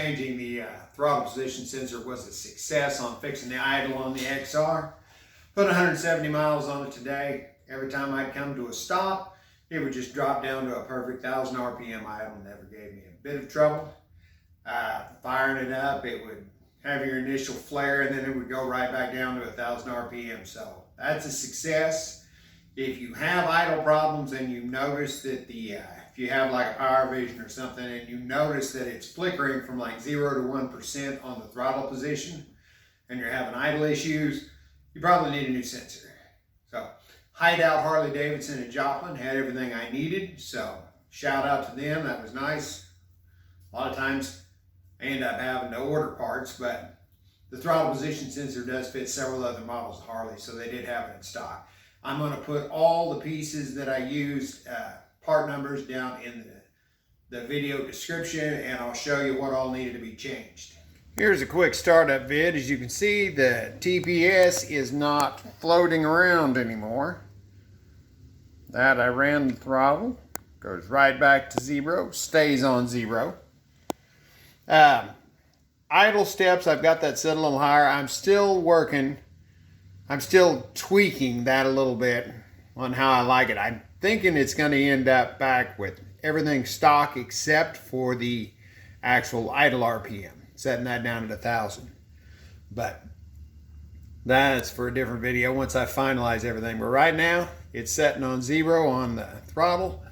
changing the throttle position sensor was a success on fixing the idle on the XR. Put 170 miles on it today. Every time I'd come to a stop, it would just drop down to a perfect 1,000 RPM idle. Never gave me a bit of trouble. Firing it up, it would have your initial flare and then it would go right back down to 1,000 RPM. So that's a success. If you have idle problems and you notice that if you have like a power vision or something and you notice that it's flickering from like 0 to 1% on the throttle position and you're having idle issues, you probably need a new sensor. So Hideout Harley Davidson in Joplin had everything I needed. So shout out to them, that was nice. A lot of times I end up having to order parts, but the throttle position sensor does fit several other models of Harley, so they did have it in stock. I'm going to put all the pieces that I used, part numbers, down in the video description, and I'll show you what all needed to be changed. Here's a quick startup vid. As you can see, the TPS is not floating around anymore. That I ran the throttle, goes right back to 0, stays on 0. Idle steps, I've got that set a little higher. I'm still tweaking that a little bit on how I like it. I'm thinking it's going to end up back with everything stock except for the actual idle RPM, setting that down at 1,000. But that's for a different video once I finalize everything. But right now, it's setting on 0 on the throttle.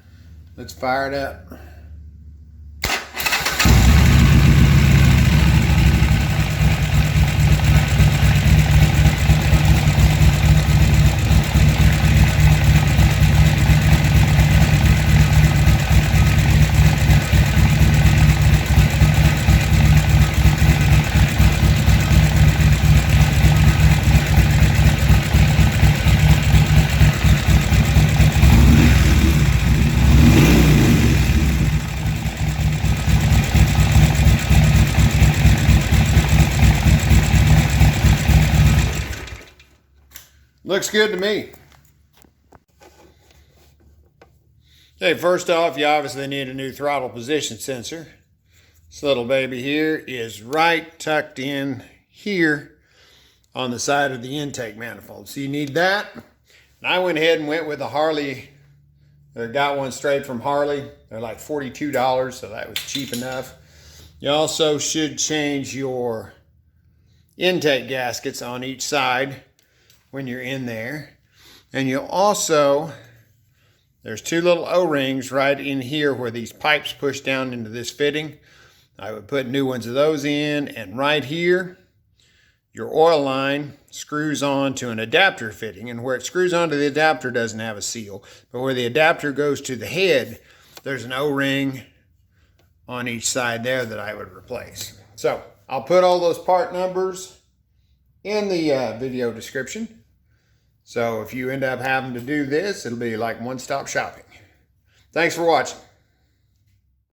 Let's fire it up. Looks good to me. Okay, first off, you obviously need a new throttle position sensor. This little baby here is right tucked in here on the side of the intake manifold. So you need that. And I went ahead and went with a Harley. I got one straight from Harley. They're like $42, so that was cheap enough. You also should change your intake gaskets on each side when you're in there. And you'll also, there's 2 little O-rings right in here where these pipes push down into this fitting. I would put new ones of those in, and right here, your oil line screws on to an adapter fitting, and where it screws onto the adapter doesn't have a seal, but where the adapter goes to the head, there's an O-ring on each side there that I would replace. So I'll put all those part numbers in the video description. So if you end up having to do this, it'll be like one-stop shopping. Thanks for watching.